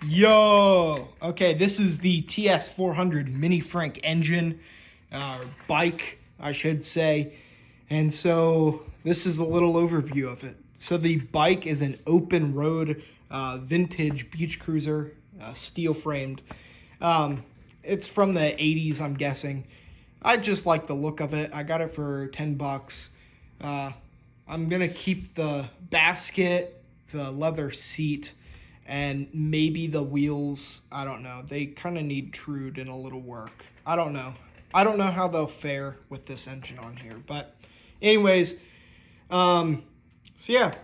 Yo! Okay, this is the TS400 Mini Frank engine, bike, I should say. And so this is a little overview of it. So the bike is an open road vintage beach cruiser, steel framed. It's from the 80s, I'm guessing. I just like the look of it. I got it for 10 bucks. I'm going to keep the basket, the leather seat, and maybe the wheels. I don't know. They kind of need trued and a little work. I don't know. I don't know how they'll fare with this engine on here. But anyways, so yeah.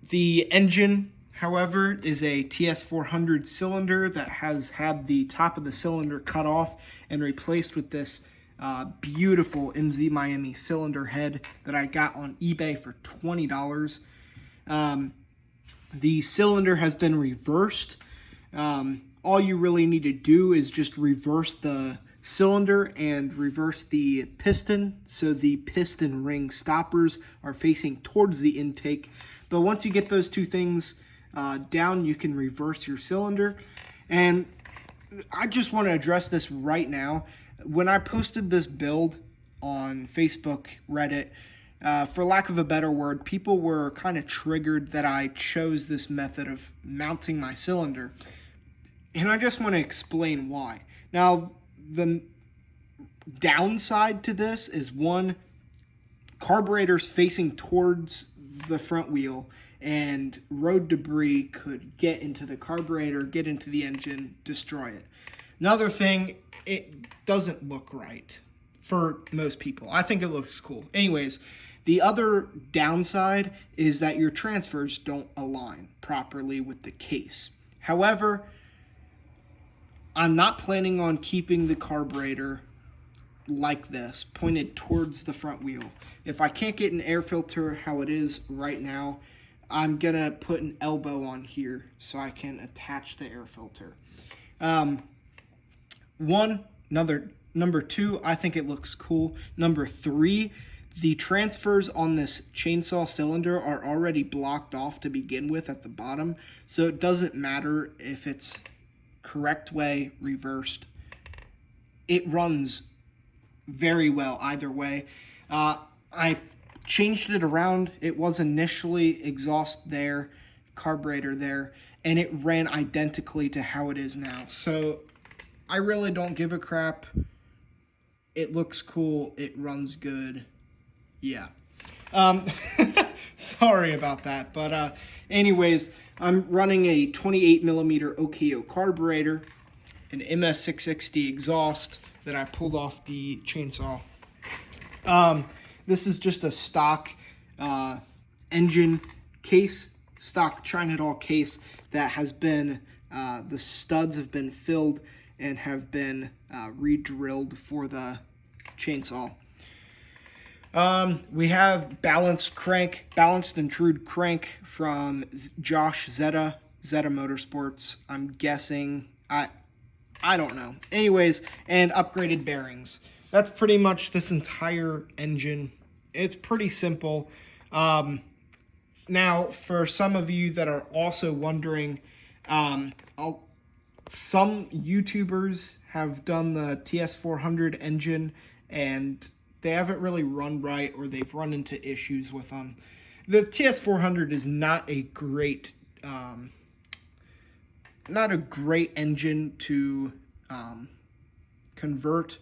The engine, however, is a TS400 cylinder that has had the top of the cylinder cut off and replaced with this beautiful A.M.B Miami cylinder head that I got on eBay for $20. The cylinder has been reversed. All you really need to do is just reverse the cylinder and reverse the piston, so the piston ring stoppers are facing towards the intake. But once you get those two things down, you can reverse your cylinder. And I just want to address this right now. When I posted this build on Facebook, Reddit, for lack of a better word, people were kind of triggered that I chose this method of mounting my cylinder. And I just want to explain why. Now, the downside to this is, one, carburetor's facing towards the front wheel, and road debris could get into the carburetor, get into the engine, destroy it. Another thing, it doesn't look right for most people. I think it looks cool. Anyways, the other downside is that your transfers don't align properly with the case. However, I'm not planning on keeping the carburetor like this, pointed towards the front wheel. If I can't get an air filter how it is right now, I'm gonna put an elbow on here so I can attach the air filter. Number two, I think it looks cool. Number three, the transfers on this chainsaw cylinder are already blocked off to begin with at the bottom, so it doesn't matter if it's correct way, reversed. It runs very well either way. I changed it around. It was initially exhaust there, carburetor there, and it ran identically to how it is now. So I really don't give a crap. It looks cool. It runs good. Yeah. Sorry about that. But anyways, I'm running a 28 millimeter OKO carburetor, an MS660 exhaust that I pulled off the chainsaw. This is just a stock engine case, stock China case that has been, the studs have been filled and have been re-drilled for the chainsaw. We have balanced and trued crank from Josh Zeta Motorsports. I'm guessing, I don't know. Anyways, and upgraded bearings. That's pretty much this entire engine. It's pretty simple. Now, for some of you that are also wondering, some YouTubers have done the TS400 engine and they haven't really run right, or they've run into issues with them. The TS400 is not a great engine to convert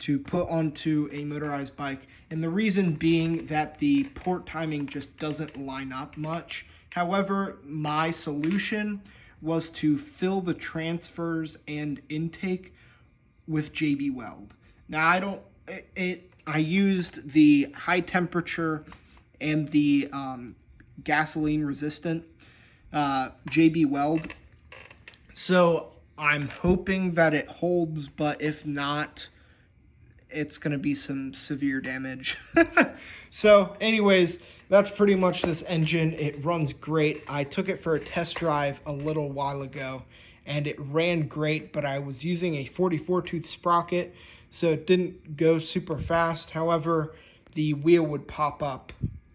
to put onto a motorized bike, and the reason being that the port timing just doesn't line up much. However, my solution was to fill the transfers and intake with JB Weld. Now, I used the high temperature and the gasoline resistant JB Weld. So I'm hoping that it holds, but if not, it's going to be some severe damage. So anyways, that's pretty much this engine. It runs great. I took it for a test drive a little while ago and it ran great, but I was using a 44 tooth sprocket, so it didn't go super fast. However, the wheel would pop up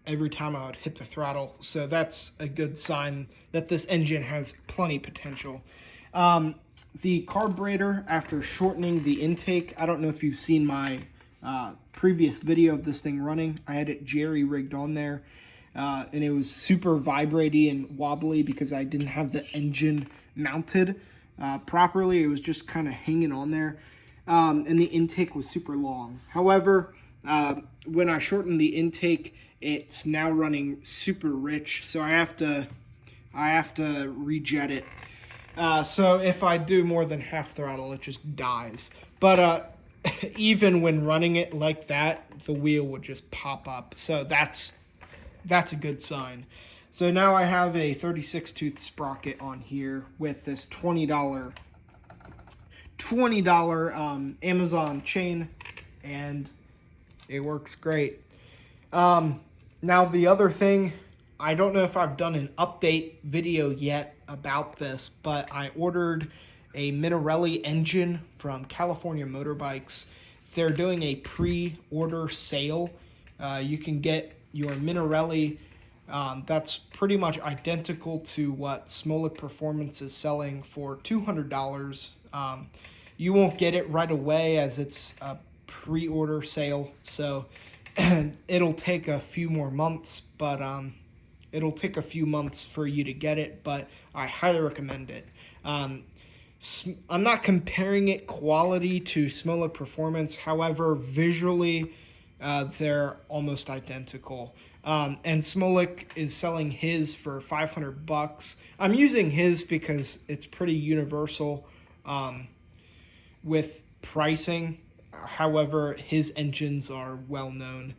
every time I would hit the throttle. So that's a good sign that this engine has plenty potential. The carburetor, after shortening the intake, I don't know if you've seen my previous video of this thing running. I had it jerry rigged on there, and it was super vibraty and wobbly because I didn't have the engine mounted properly. It was just kind of hanging on there, and the intake was super long. However, when I shortened the intake, it's now running super rich, so I have to rejet it. So if I do more than half throttle, it just dies. But even when running it like that, the wheel would just pop up. So that's a good sign. So now I have a 36 tooth sprocket on here with this $20 Amazon chain, and it works great. Now the other thing, I don't know if I've done an update video yet about this, but I ordered a Minarelli engine from California Motorbikes. They're doing a pre-order sale. You can get your Minarelli that's pretty much identical to what Smolik Performance is selling for $200. You won't get it right away as it's a pre-order sale, so it'll take a few more months, but it'll take a few months for you to get it, but I highly recommend it. I'm not comparing it quality to Smolik Performance, however, visually they're almost identical. And Smolik is selling his for $500. I'm using his because it's pretty universal with pricing. However, his engines are well known.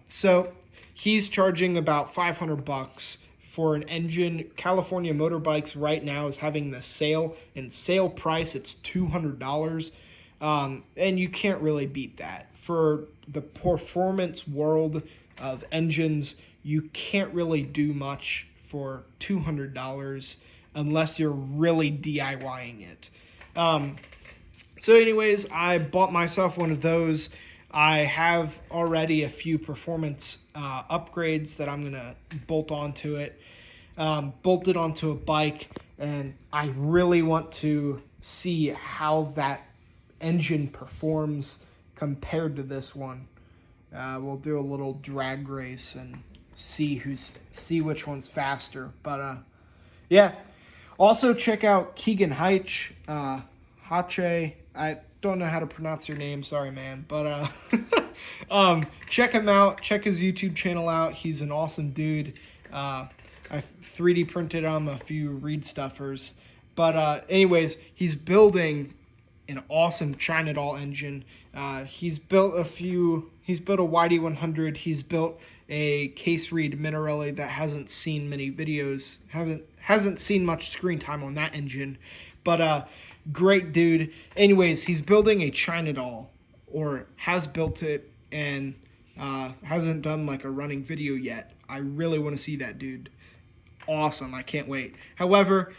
So he's charging about $500 for an engine. California Motorbikes right now is having the sale, and sale price it's $200. And you can't really beat that. For the performance world of engines, you can't really do much for $200 unless you're really DIYing it. So anyways, I bought myself one of those. I have already a few performance upgrades that I'm going to bolt onto it. Bolted onto a bike, and I really want to see how that engine performs compared to this one. We'll do a little drag race and see which one's faster. But yeah. Also check out Keegan Heitch, Hache. I don't know how to pronounce your name, sorry man. But check him out. Check his YouTube channel out. He's an awesome dude. I 3D printed him a few reed stuffers. But anyways, he's building an awesome China doll engine. He's built a YD100. He's built a case reed Minarelli that hasn't seen many videos, hasn't seen much screen time on that engine, but great dude. Anyways, he's building a China doll, or has built it, and hasn't done like a running video yet. I really want to see that dude. Awesome, I can't wait. However,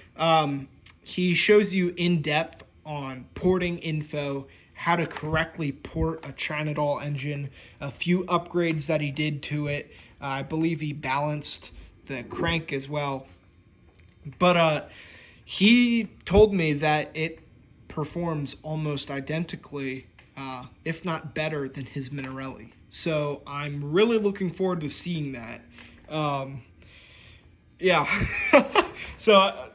he shows you in depth on porting info, how to correctly port a China doll engine, a few upgrades that he did to it. I believe he balanced the crank as well. But he told me that it performs almost identically, if not better than his Minarelli. So I'm really looking forward to seeing that. Yeah. So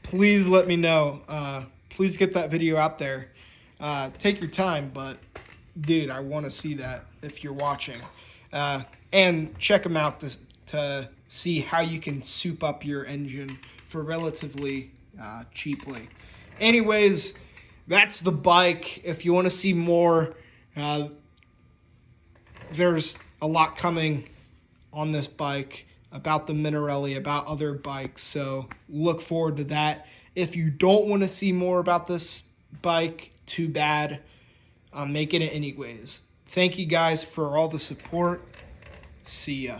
please let me know. Please get that video out there. Take your time, but dude, I want to see that if you're watching. And check them out to see how you can soup up your engine for relatively cheaply. Anyways, that's the bike. If you want to see more, there's a lot coming on this bike about the Minarelli, about other bikes, so look forward to that. If you don't want to see more about this bike, too bad. I'm making it anyways. Thank you guys for all the support. See ya.